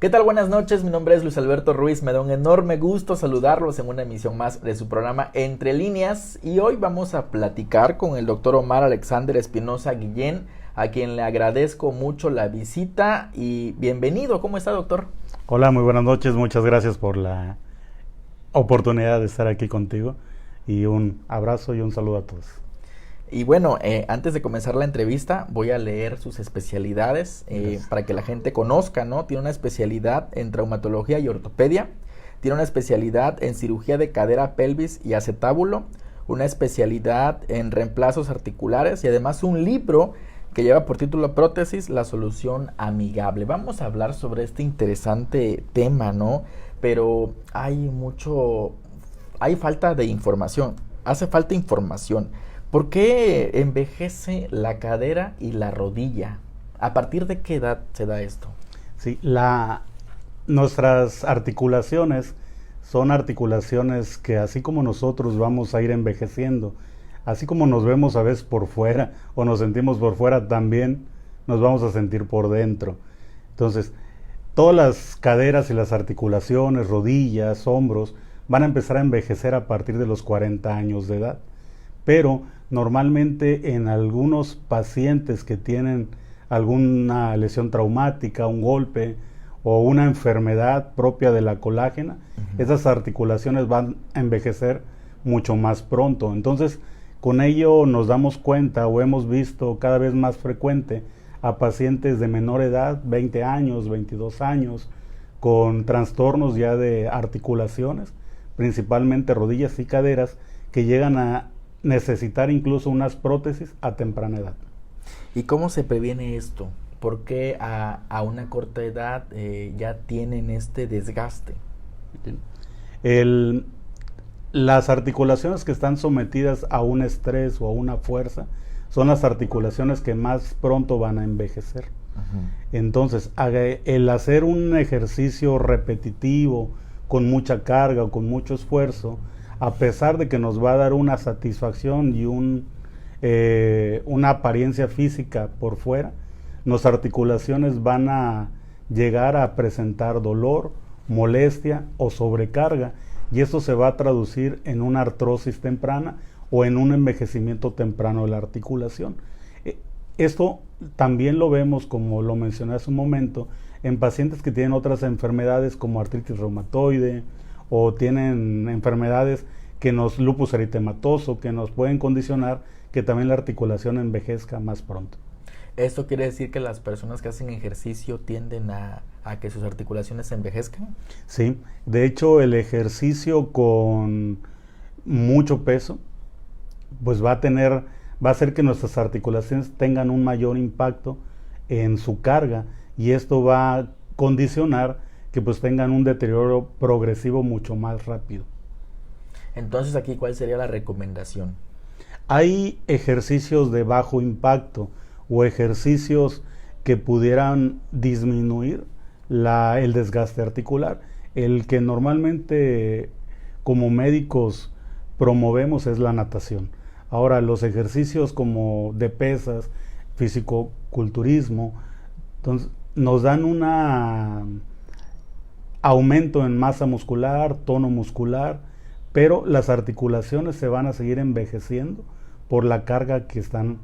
¿Qué tal? Buenas noches, mi nombre es Luis Alberto Ruiz, me da un enorme gusto saludarlos en una emisión más de su programa Entre Líneas y hoy vamos a platicar con el doctor Omar Alexander Espinosa Guillén, a quien le agradezco mucho la visita y bienvenido. ¿Cómo está, doctor? Hola, muy buenas noches, muchas gracias por la oportunidad de estar aquí contigo y un abrazo y un saludo a todos. Y bueno, antes de comenzar la entrevista voy a leer sus especialidades para que la gente conozca, ¿no? Tiene una especialidad en traumatología y ortopedia, tiene una especialidad en cirugía de cadera, pelvis y acetábulo, una especialidad en reemplazos articulares y además un libro que lleva por título Prótesis, la solución amigable. Vamos a hablar sobre este interesante tema, ¿no? Pero hay falta de información, hace falta información. ¿Por qué envejece la cadera y la rodilla? ¿A partir de qué edad se da esto? Sí, nuestras articulaciones son articulaciones que así como nosotros vamos a ir envejeciendo, así como nos vemos a veces por fuera o nos sentimos por fuera, también nos vamos a sentir por dentro. Entonces, todas las caderas y las articulaciones, rodillas, hombros, van a empezar a envejecer a partir de los 40 años de edad. Pero normalmente en algunos pacientes que tienen alguna lesión traumática, un golpe o una enfermedad propia de la colágena, esas articulaciones van a envejecer mucho más pronto. Entonces, con ello nos damos cuenta o hemos visto cada vez más frecuente a pacientes de menor edad, 20 años, 22 años, con trastornos ya de articulaciones, principalmente rodillas y caderas, que llegan a necesitar incluso unas prótesis a temprana edad. ¿Y cómo se previene esto? ¿Por qué a una corta edad ya tienen este desgaste? Las articulaciones que están sometidas a un estrés o a una fuerza son las articulaciones que más pronto van a envejecer. Entonces, el hacer un ejercicio repetitivo con mucha carga o con mucho esfuerzo, a pesar de que nos va a dar una satisfacción y una apariencia física por fuera, nuestras articulaciones van a llegar a presentar dolor, molestia o sobrecarga, y esto se va a traducir en una artrosis temprana o en un envejecimiento temprano de la articulación. Esto también lo vemos, como lo mencioné hace un momento, en pacientes que tienen otras enfermedades como artritis reumatoide, o tienen enfermedades lupus eritematoso, que nos pueden condicionar que también la articulación envejezca más pronto. ¿Esto quiere decir que las personas que hacen ejercicio tienden a que sus articulaciones se envejezcan? Sí, de hecho el ejercicio con mucho peso pues va a hacer que nuestras articulaciones tengan un mayor impacto en su carga, y esto va a condicionar que pues tengan un deterioro progresivo mucho más rápido. Entonces aquí, ¿cuál sería la recomendación? Hay ejercicios de bajo impacto o ejercicios que pudieran disminuir el desgaste articular. El que normalmente como médicos promovemos es la natación. Ahora, los ejercicios como de pesas, fisicoculturismo, entonces nos dan un aumento en masa muscular, tono muscular, pero las articulaciones se van a seguir envejeciendo por la carga que están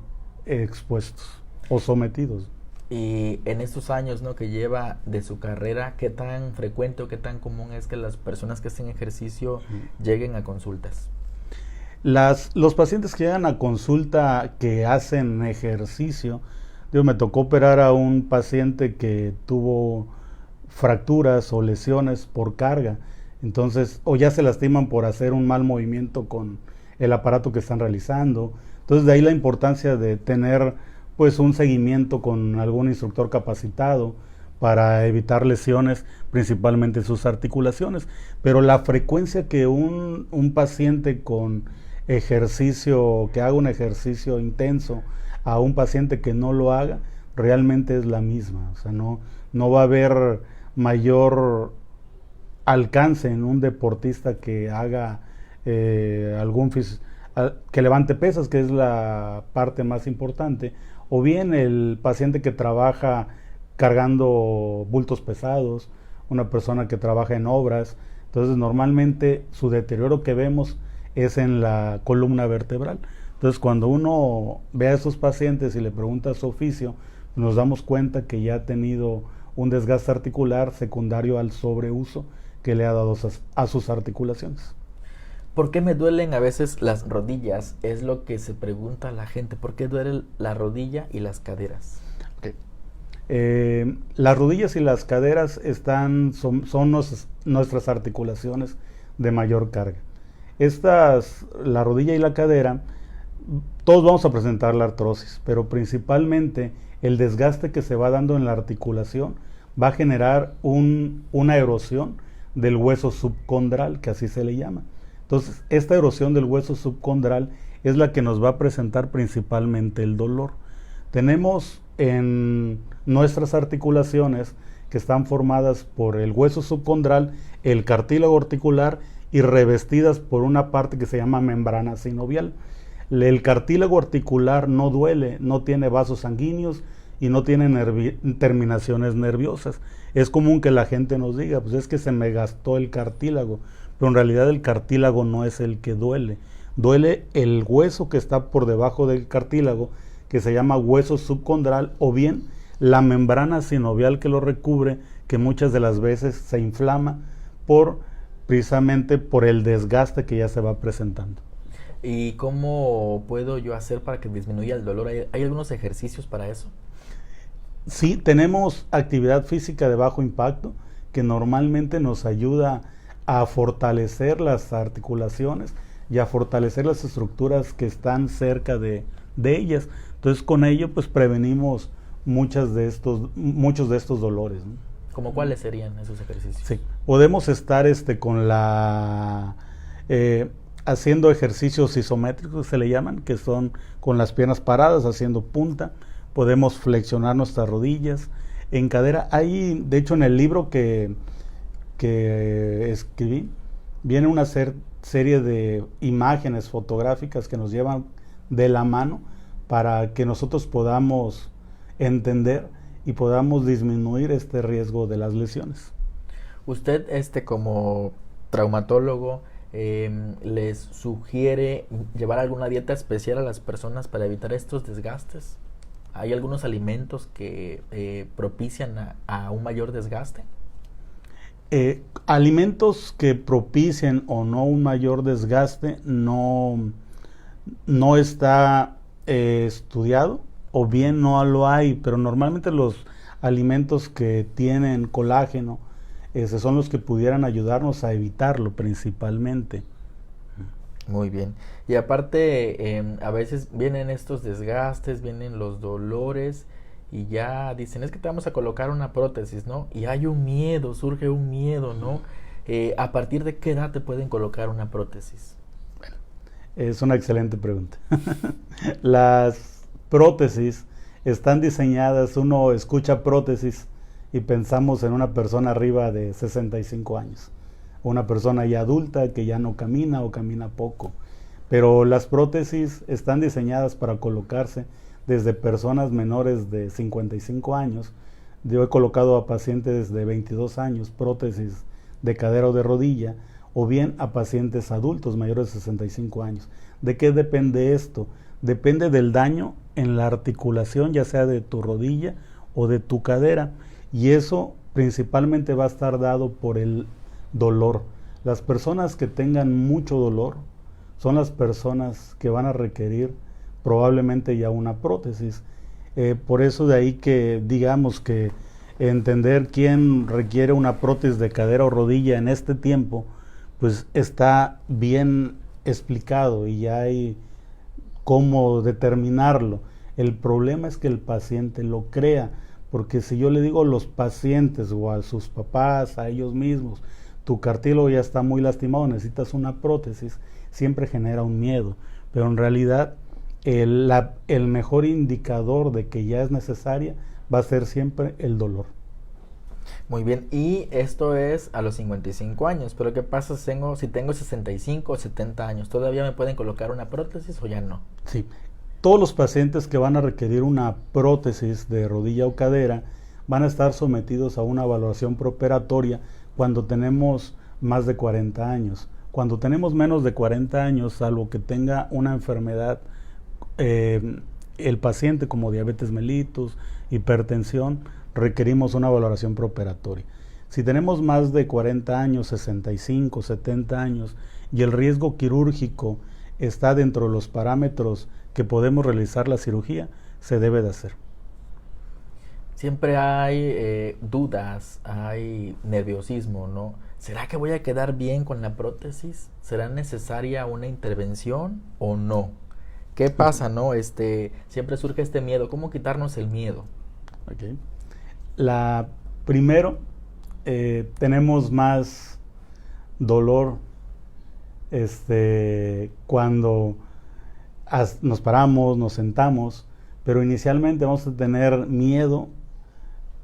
expuestos o sometidos. Y en estos años, ¿no?, que lleva de su carrera, ¿qué tan frecuente o qué tan común es que las personas que hacen ejercicio lleguen a consultas? Los pacientes que llegan a consulta que hacen ejercicio, me tocó operar a un paciente que tuvo fracturas o lesiones por carga, entonces, o ya se lastiman por hacer un mal movimiento con el aparato que están realizando. Entonces, de ahí la importancia de tener pues un seguimiento con algún instructor capacitado para evitar lesiones, principalmente sus articulaciones. Pero la frecuencia que un paciente con ejercicio, que haga un ejercicio intenso, a un paciente que no lo haga, realmente es la misma. O sea, no va a haber mayor alcance en un deportista que haga que levante pesas, que es la parte más importante, o bien el paciente que trabaja cargando bultos pesados una persona que trabaja en obras. Entonces normalmente su deterioro que vemos es en la columna vertebral. Entonces cuando uno ve a esos pacientes y le pregunta su oficio, nos damos cuenta que ya ha tenido un desgaste articular secundario al sobreuso que le ha dado a sus articulaciones. ¿Por qué me duelen a veces las rodillas? Es lo que se pregunta la gente. ¿Por qué duele la rodilla y las caderas? Okay. Las rodillas y las caderas son nuestras articulaciones de mayor carga. La rodilla y la cadera, todos vamos a presentar la artrosis, pero principalmente el desgaste que se va dando en la articulación va a generar una erosión del hueso subcondral, que así se le llama. Entonces, esta erosión del hueso subcondral es la que nos va a presentar principalmente el dolor. Tenemos en nuestras articulaciones, que están formadas por el hueso subcondral, el cartílago articular y revestidas por una parte que se llama membrana sinovial. El cartílago articular no duele, no tiene vasos sanguíneos y no tiene terminaciones nerviosas. Es común que la gente nos diga, pues es que se me gastó el cartílago, pero en realidad el cartílago no es el que duele. Duele el hueso que está por debajo del cartílago, que se llama hueso subcondral, o bien la membrana sinovial que lo recubre, que muchas de las veces se inflama precisamente por el desgaste que ya se va presentando. ¿Y cómo puedo yo hacer para que disminuya el dolor? ¿Hay algunos ejercicios para eso? Sí, tenemos actividad física de bajo impacto que normalmente nos ayuda a fortalecer las articulaciones y a fortalecer las estructuras que están cerca de ellas. Entonces con ello pues prevenimos muchos de estos dolores, ¿no? ¿Cómo cuáles serían esos ejercicios? Sí, podemos estar haciendo ejercicios isométricos, se le llaman, que son con las piernas paradas, haciendo punta. Podemos flexionar nuestras rodillas. En cadera, hay, de hecho en el libro que escribí, viene una serie de imágenes fotográficas que nos llevan de la mano para que nosotros podamos entender y podamos disminuir este riesgo de las lesiones. Usted, como traumatólogo, ¿les sugiere llevar alguna dieta especial a las personas para evitar estos desgastes? ¿Hay algunos alimentos que propician a un mayor desgaste? Alimentos que propicien o no un mayor desgaste no está estudiado, o bien no lo hay, pero normalmente los alimentos que tienen colágeno son los que pudieran ayudarnos a evitarlo principalmente. Muy bien. Y aparte, a veces vienen estos desgastes, vienen los dolores y ya dicen, es que te vamos a colocar una prótesis, ¿no? Y hay un miedo, surge un miedo, ¿no? ¿A partir de qué edad te pueden colocar una prótesis? Bueno, es una excelente pregunta. Las prótesis están diseñadas, uno escucha prótesis y pensamos en una persona arriba de 65 años. Una persona ya adulta que ya no camina o camina poco. Pero las prótesis están diseñadas para colocarse desde personas menores de 55 años. Yo he colocado a pacientes de 22 años prótesis de cadera o de rodilla, o bien a pacientes adultos mayores de 65 años. ¿De qué depende esto? Depende del daño en la articulación, ya sea de tu rodilla o de tu cadera, y eso principalmente va a estar dado por el dolor. Las personas que tengan mucho dolor son las personas que van a requerir probablemente ya una prótesis. Por eso de ahí que digamos que entender quién requiere una prótesis de cadera o rodilla en este tiempo, pues está bien explicado y ya hay cómo determinarlo. El problema es que el paciente lo crea, porque si yo le digo a los pacientes o a sus papás, a ellos mismos, tu cartílago ya está muy lastimado, necesitas una prótesis, siempre genera un miedo, pero en realidad el mejor indicador de que ya es necesaria va a ser siempre el dolor. Muy bien, y esto es a los 55 años, pero ¿qué pasa si tengo 65 o 70 años? ¿Todavía me pueden colocar una prótesis o ya no? Sí, todos los pacientes que van a requerir una prótesis de rodilla o cadera van a estar sometidos a una evaluación preoperatoria cuando tenemos más de 40 años. Cuando tenemos menos de 40 años, salvo que tenga una enfermedad, el paciente como diabetes mellitus, hipertensión, requerimos una valoración preoperatoria. Si tenemos más de 40 años, 65, 70 años, y el riesgo quirúrgico está dentro de los parámetros que podemos realizar la cirugía, se debe de hacer. Siempre hay dudas, hay nerviosismo, ¿no? ¿Será que voy a quedar bien con la prótesis? ¿Será necesaria una intervención o no? ¿Qué pasa, no? Siempre surge este miedo. ¿Cómo quitarnos el miedo? Okay. Primero, tenemos más dolor cuando nos paramos, nos sentamos, pero inicialmente vamos a tener miedo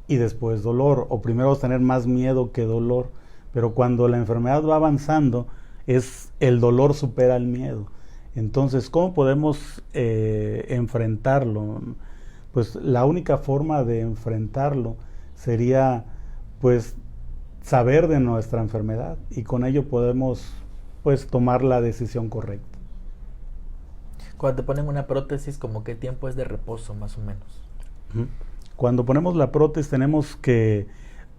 y después dolor, o primero vamos a tener más miedo que dolor, pero cuando la enfermedad va avanzando, el dolor supera el miedo. Entonces, ¿cómo podemos enfrentarlo? Pues la única forma de enfrentarlo sería, pues, saber de nuestra enfermedad, y con ello podemos, pues, tomar la decisión correcta. Cuando te ponen una prótesis, ¿cómo qué tiempo es de reposo, más o menos? Cuando ponemos la prótesis,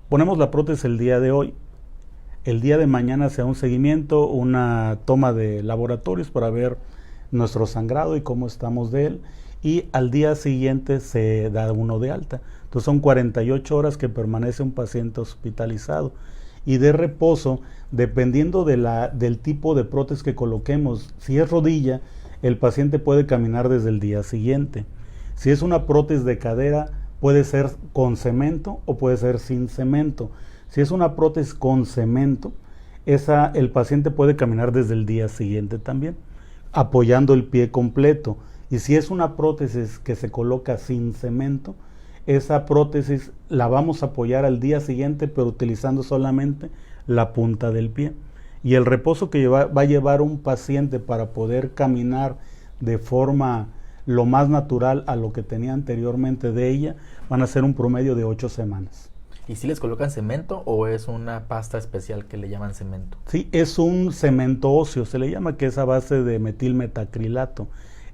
ponemos la prótesis el día de hoy. El día de mañana se da un seguimiento, una toma de laboratorios para ver nuestro sangrado y cómo estamos de él. Y al día siguiente se da uno de alta. Entonces son 48 horas que permanece un paciente hospitalizado. Y de reposo, dependiendo del tipo de prótesis que coloquemos, si es rodilla, el paciente puede caminar desde el día siguiente. Si es una prótesis de cadera, puede ser con cemento o puede ser sin cemento. Si es una prótesis con cemento, el paciente puede caminar desde el día siguiente también, apoyando el pie completo. Y si es una prótesis que se coloca sin cemento, esa prótesis la vamos a apoyar al día siguiente, pero utilizando solamente la punta del pie. Y el reposo que va a llevar un paciente para poder caminar de forma lo más natural a lo que tenía anteriormente de ella, van a ser un promedio de 8 semanas. ¿Y si les colocan cemento o es una pasta especial que le llaman cemento? Sí, es un cemento óseo, se le llama, que es a base de metilmetacrilato.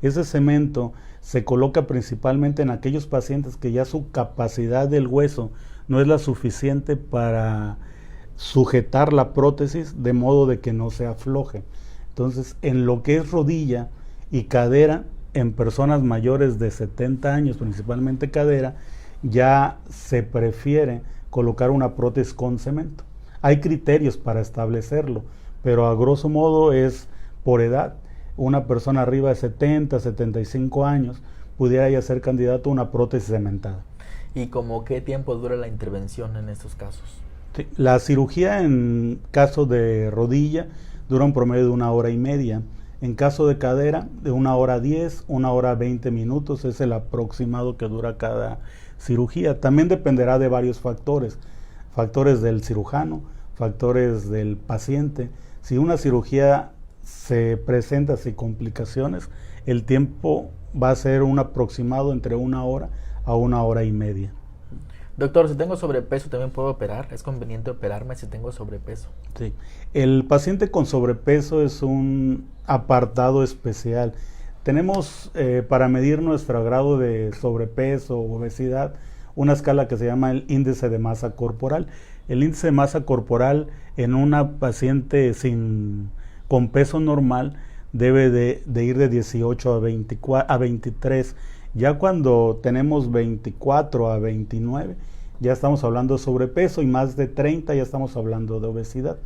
Ese cemento se coloca principalmente en aquellos pacientes que ya su capacidad del hueso no es la suficiente para sujetar la prótesis de modo de que no se afloje. Entonces, en lo que es rodilla y cadera, en personas mayores de 70 años, principalmente cadera, ya se prefiere colocar una prótesis con cemento. Hay criterios para establecerlo, pero a grosso modo es por edad. Una persona arriba de 70, 75 años pudiera ya ser candidato a una prótesis cementada. ¿Y como qué tiempo dura la intervención en estos casos? Sí, la cirugía en caso de rodilla dura un promedio de 1 hora y media. En caso de cadera, de 1 hora 10, 1 hora 20 minutos es el aproximado que dura cada cirugía. También dependerá de varios factores del cirujano, factores del paciente. Si una cirugía se presenta sin complicaciones, el tiempo va a ser un aproximado entre 1 hora a 1 hora y media. Doctor, si tengo sobrepeso, ¿también puedo operar? ¿Es conveniente operarme si tengo sobrepeso? Sí. El paciente con sobrepeso es un apartado especial. Tenemos para medir nuestro grado de sobrepeso o obesidad una escala que se llama el índice de masa corporal. El índice de masa corporal en una paciente con peso normal debe de ir de 18 a 23. Ya cuando tenemos 24 a 29, ya estamos hablando de sobrepeso, y más de 30 ya estamos hablando de obesidad.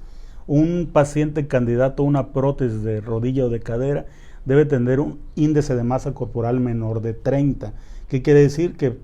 Un paciente candidato a una prótesis de rodilla o de cadera debe tener un índice de masa corporal menor de 30. ¿Qué quiere decir? Que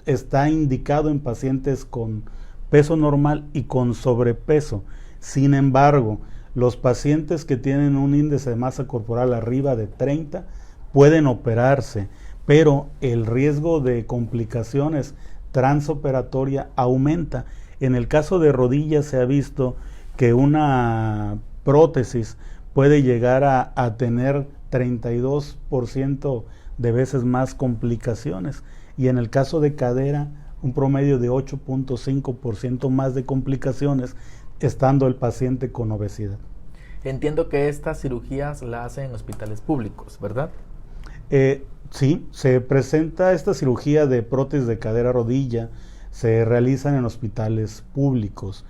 está indicado en pacientes con peso normal y con sobrepeso. Sin embargo, los pacientes que tienen un índice de masa corporal arriba de 30 pueden operarse, pero el riesgo de complicaciones transoperatoria aumenta. En el caso de rodillas se ha visto que una prótesis puede llegar a tener 32% de veces más complicaciones, y en el caso de cadera un promedio de 8.5% más de complicaciones estando el paciente con obesidad. Entiendo que estas cirugías las hacen en hospitales públicos, ¿verdad? Sí, se presenta esta cirugía de prótesis de cadera rodilla, se realizan en hospitales públicos,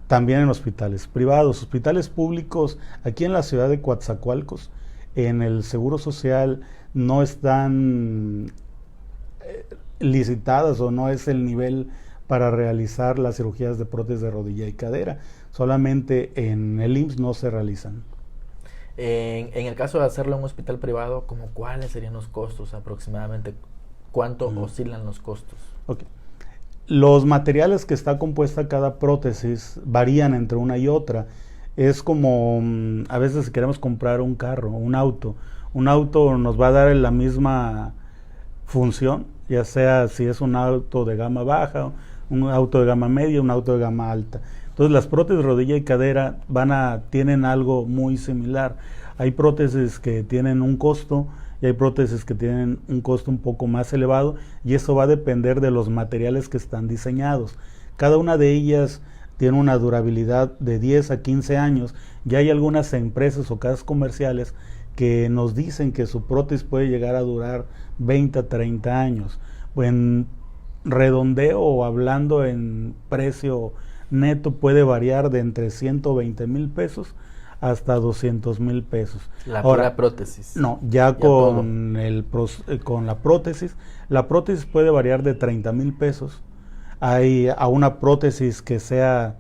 también en hospitales privados. Hospitales públicos, aquí en la ciudad de Coatzacoalcos, en el Seguro Social no están licitadas o no es el nivel para realizar las cirugías de prótesis de rodilla y cadera. Solamente en el IMSS no se realizan. En el caso de hacerlo en un hospital privado, ¿como cuáles serían los costos aproximadamente? ¿Cuánto oscilan los costos? Okay. Los materiales que está compuesta cada prótesis varían entre una y otra. Es como a veces si queremos comprar un carro, un auto nos va a dar la misma función, ya sea si es un auto de gama baja, un auto de gama media, un auto de gama alta. Entonces las prótesis rodilla y cadera tienen algo muy similar. Hay prótesis que tienen un costo y hay prótesis que tienen un costo un poco más elevado, y eso va a depender de los materiales que están diseñados. Cada una de ellas tiene una durabilidad de 10 a 15 años, y hay algunas empresas o casas comerciales que nos dicen que su prótesis puede llegar a durar 20 a 30 años. En redondeo o hablando en precio neto puede variar de entre 120,000 pesos hasta 200,000 pesos. La pura prótesis. No, ya con la prótesis puede variar de 30,000 pesos. Hay a una prótesis que sea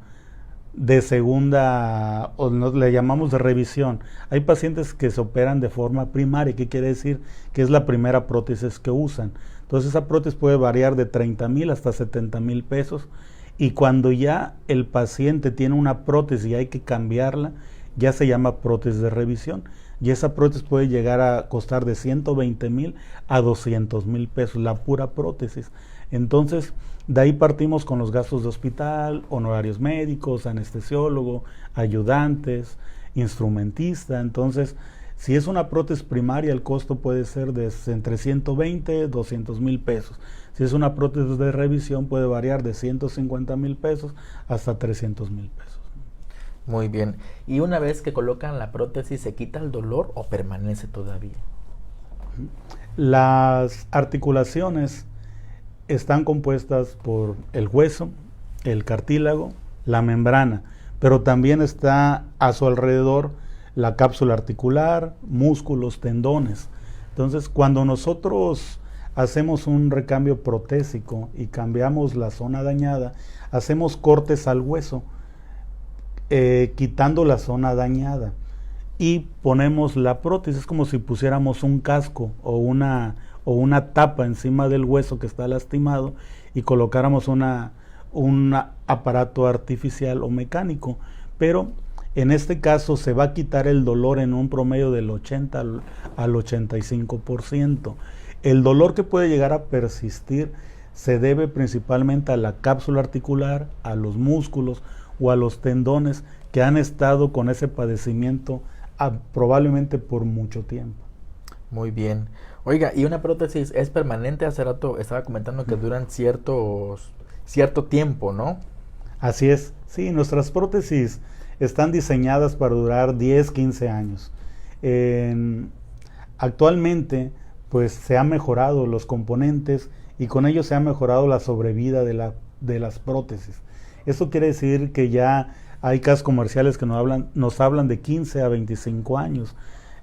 de segunda, o le llamamos de revisión. Hay pacientes que se operan de forma primaria, ¿qué quiere decir? Que es la primera prótesis que usan. Entonces esa prótesis puede variar de 30,000 hasta 70,000 pesos. Y cuando ya el paciente tiene una prótesis y hay que cambiarla, ya se llama prótesis de revisión. Y esa prótesis puede llegar a costar de 120,000 a 200,000 pesos, la pura prótesis. Entonces, de ahí partimos con los gastos de hospital, honorarios médicos, anestesiólogo, ayudantes, instrumentista. Entonces, si es una prótesis primaria, el costo puede ser de entre 120 y 200,000 pesos. Si es una prótesis de revisión, puede variar de 150,000 pesos hasta 300,000 pesos. Muy bien. ¿Y una vez que colocan la prótesis, se quita el dolor o permanece todavía? Las articulaciones están compuestas por el hueso, el cartílago, la membrana, pero también está a su alrededor la cápsula articular, músculos, tendones. Entonces, cuando nosotros hacemos un recambio protésico y cambiamos la zona dañada, hacemos cortes al hueso, quitando la zona dañada, y ponemos la prótesis. Es como si pusiéramos un casco o una tapa encima del hueso que está lastimado y colocáramos un aparato artificial o mecánico, pero en este caso se va a quitar el dolor en un promedio del 80 al 85%. El dolor que puede llegar a persistir se debe principalmente a la cápsula articular, a los músculos o a los tendones que han estado con ese padecimiento probablemente por mucho tiempo. Muy bien. Oiga, ¿y una prótesis es permanente? Hace rato estaba comentando que duran cierto tiempo, ¿no? Así es. Sí, nuestras prótesis están diseñadas para durar 10, 15 años. Actualmente, pues se han mejorado los componentes y con ello se ha mejorado la sobrevida de las prótesis. Esto quiere decir que ya hay casas comerciales que nos hablan de 15 a 25 años.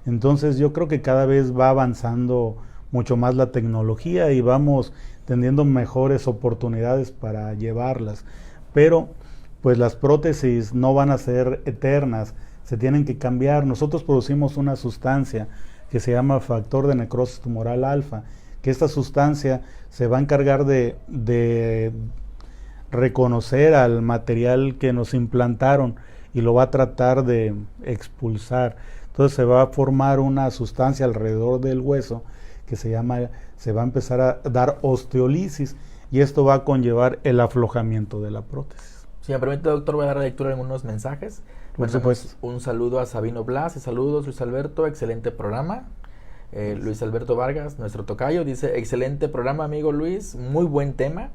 Entonces yo creo que cada vez va avanzando mucho más la tecnología y vamos teniendo mejores oportunidades para llevarlas. Pero pues las prótesis no van a ser eternas, se tienen que cambiar. Nosotros producimos una sustancia que se llama factor de necrosis tumoral alfa, que esta sustancia se va a encargar de reconocer al material que nos implantaron y lo va a tratar de expulsar. Entonces se va a formar una sustancia alrededor del hueso que se va a empezar a dar osteolisis, y esto va a conllevar el aflojamiento de la prótesis. Si me permite, doctor, voy a dar lectura de algunos mensajes. Por supuesto. Un saludo a Sabino Blas, y saludos Luis Alberto, excelente programa. Luis Alberto Vargas, nuestro tocayo, dice: excelente programa, amigo Luis, muy buen tema.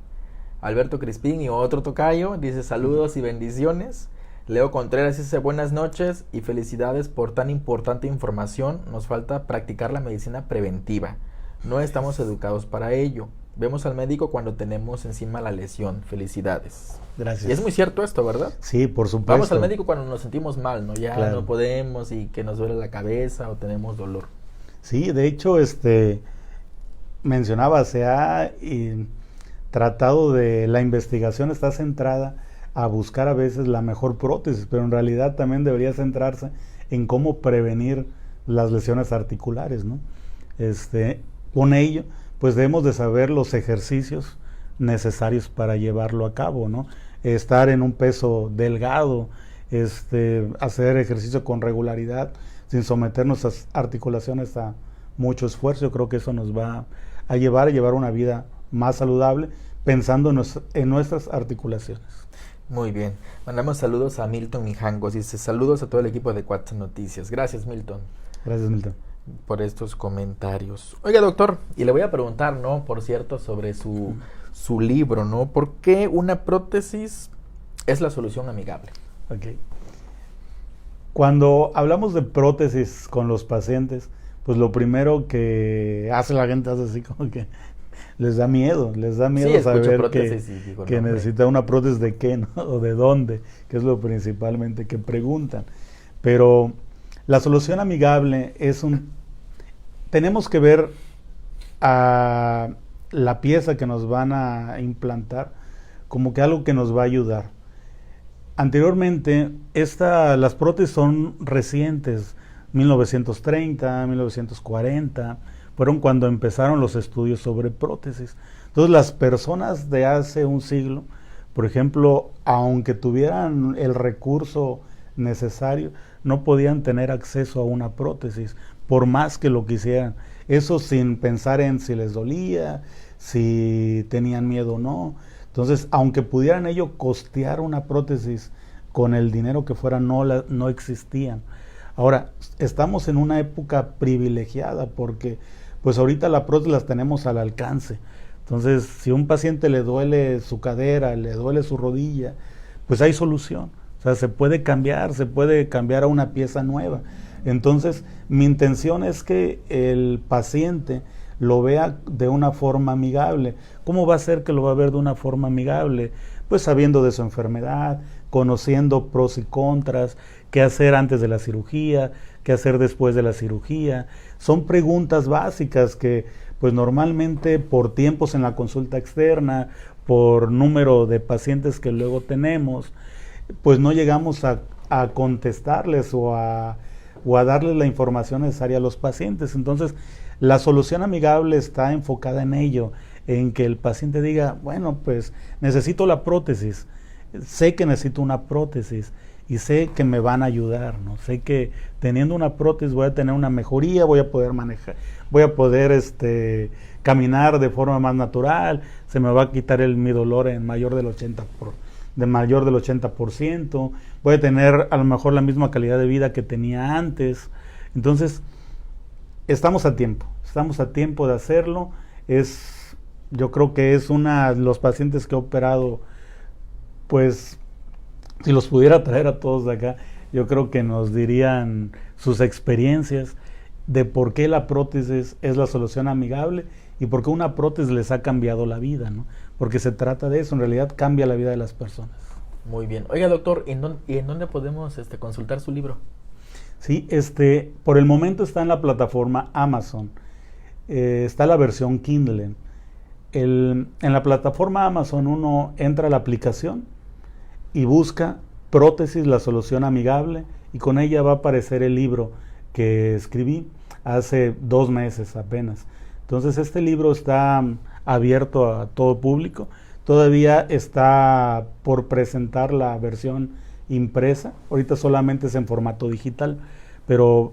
Alberto Crispín y otro tocayo dice saludos y bendiciones. Leo Contreras dice buenas noches y felicidades por tan importante información. Nos falta practicar la medicina preventiva. No estamos educados para ello. Vemos al médico cuando tenemos encima la lesión. Felicidades. Gracias. Y es muy cierto esto, ¿verdad? Sí, por supuesto. Vamos al médico cuando nos sentimos mal, ¿no? Ya claro. no podemos y que nos duele la cabeza o tenemos dolor. Sí, de hecho, mencionaba, se ha tratado de, la investigación está centrada a buscar a veces la mejor prótesis, pero en realidad también debería centrarse en cómo prevenir las lesiones articulares, ¿no? Con ello, pues debemos de saber los ejercicios necesarios para llevarlo a cabo, ¿no? Estar en un peso delgado, hacer ejercicio con regularidad, sin someter nuestras articulaciones a mucho esfuerzo. Yo creo que eso nos va a llevar una vida más saludable, pensando en nuestras articulaciones. Muy bien. Mandamos saludos a Milton Mijangos. Dice saludos a todo el equipo de Cuatro Noticias. Gracias, Milton. Gracias, Milton, por estos comentarios. Oiga, doctor, y le voy a preguntar, ¿no? Por cierto, sobre su libro, ¿no? ¿Por qué una prótesis es la solución amigable? Ok. Cuando hablamos de prótesis con los pacientes, pues lo primero que hace la gente es así como que les da miedo sí, saber que necesita una prótesis de qué, ¿no? O de dónde, que es lo principalmente que preguntan. Pero la solución amigable tenemos que ver a la pieza que nos van a implantar como que algo que nos va a ayudar. Anteriormente, las prótesis son recientes, 1930, 1940, fueron cuando empezaron los estudios sobre prótesis. Entonces, las personas de hace un siglo, por ejemplo, aunque tuvieran el recurso necesario, no podían tener acceso a una prótesis, por más que lo quisieran. Eso sin pensar en si les dolía, si tenían miedo o no. Entonces, aunque pudieran ellos costear una prótesis con el dinero que fuera, no existían. Ahora, estamos en una época privilegiada porque pues ahorita la prótesis las tenemos al alcance. Entonces, si a un paciente le duele su cadera, le duele su rodilla, pues hay solución. O sea, se puede cambiar a una pieza nueva. Entonces, mi intención es que el paciente lo vea de una forma amigable. ¿Cómo va a ser que lo va a ver de una forma amigable? Pues sabiendo de su enfermedad, conociendo pros y contras, qué hacer antes de la cirugía, qué hacer después de la cirugía. Son preguntas básicas que pues normalmente por tiempos en la consulta externa, por número de pacientes que luego tenemos, pues no llegamos a contestarles o a darles la información necesaria a los pacientes. Entonces, la solución amigable está enfocada en ello, en que el paciente diga, bueno, pues necesito la prótesis, sé que necesito una prótesis y sé que me van a ayudar, ¿no? Sé que teniendo una prótesis voy a tener una mejoría, voy a poder manejar, voy a poder caminar de forma más natural, se me va a quitar mi dolor en mayor del 80%, voy a tener a lo mejor la misma calidad de vida que tenía antes. Entonces, estamos a tiempo de hacerlo. Yo creo que es los pacientes que he operado, pues, si los pudiera traer a todos de acá, yo creo que nos dirían sus experiencias de por qué la prótesis es la solución amigable y por qué una prótesis les ha cambiado la vida, ¿no? Porque se trata de eso, en realidad cambia la vida de las personas. Muy bien. Oiga, doctor, ¿y en dónde podemos consultar su libro? Sí, por el momento está en la plataforma Amazon. Está la versión Kindle. En la plataforma Amazon uno entra a la aplicación y busca prótesis, la solución amigable, y con ella va a aparecer el libro que escribí hace 2 meses apenas. Entonces este libro está abierto a todo público. Todavía está por presentar la versión impresa. Ahorita solamente es en formato digital, pero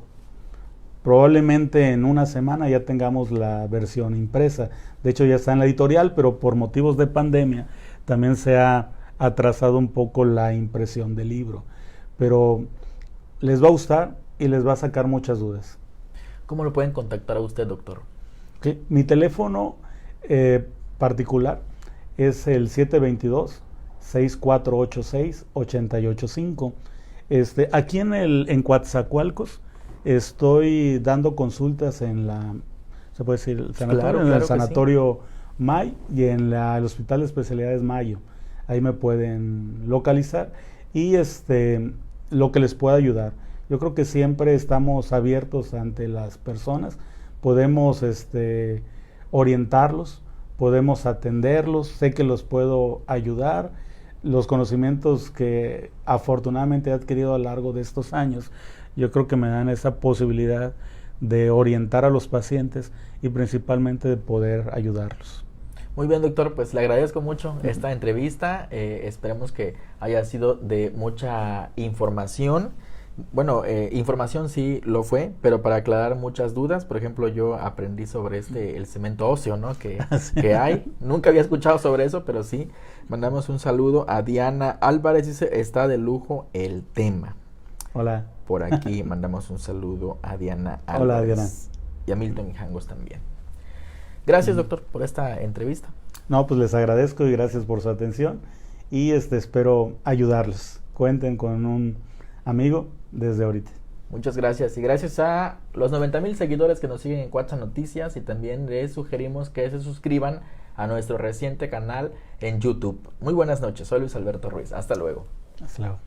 probablemente en una semana ya tengamos la versión impresa. De hecho ya está en la editorial, pero por motivos de pandemia también se ha atrasado un poco la impresión del libro. Pero les va a gustar y les va a sacar muchas dudas. ¿Cómo lo pueden contactar a usted, doctor? Mi teléfono particular es el 722-6486-885. Aquí en Coatzacoalcos estoy dando consultas se puede decir, el sanatorio, Claro, en el claro que sanatorio May y en el Hospital de Especialidades Mayo. Ahí me pueden localizar y lo que les pueda ayudar. Yo creo que siempre estamos abiertos ante las personas, podemos orientarlos, podemos atenderlos, sé que los puedo ayudar. Los conocimientos que afortunadamente he adquirido a lo largo de estos años, yo creo que me dan esa posibilidad de orientar a los pacientes y principalmente de poder ayudarlos. Muy bien, doctor, pues le agradezco mucho esta entrevista. Esperemos que haya sido de mucha información. Bueno, información sí lo fue, pero para aclarar muchas dudas, por ejemplo, yo aprendí sobre el cemento óseo, ¿no? Que hay. Nunca había escuchado sobre eso, pero sí. Mandamos un saludo a Diana Álvarez, dice, está de lujo el tema. Hola. Por aquí mandamos un saludo a Diana Álvarez. Hola, Diana. Y a Milton Mijangos también. Gracias, doctor, por esta entrevista. No, pues les agradezco y gracias por su atención y espero ayudarlos. Cuenten con un amigo desde ahorita. Muchas gracias y gracias a los 90,000 seguidores que nos siguen en Cuatza Noticias y también les sugerimos que se suscriban a nuestro reciente canal en YouTube. Muy buenas noches, soy Luis Alberto Ruiz. Hasta luego. Hasta luego.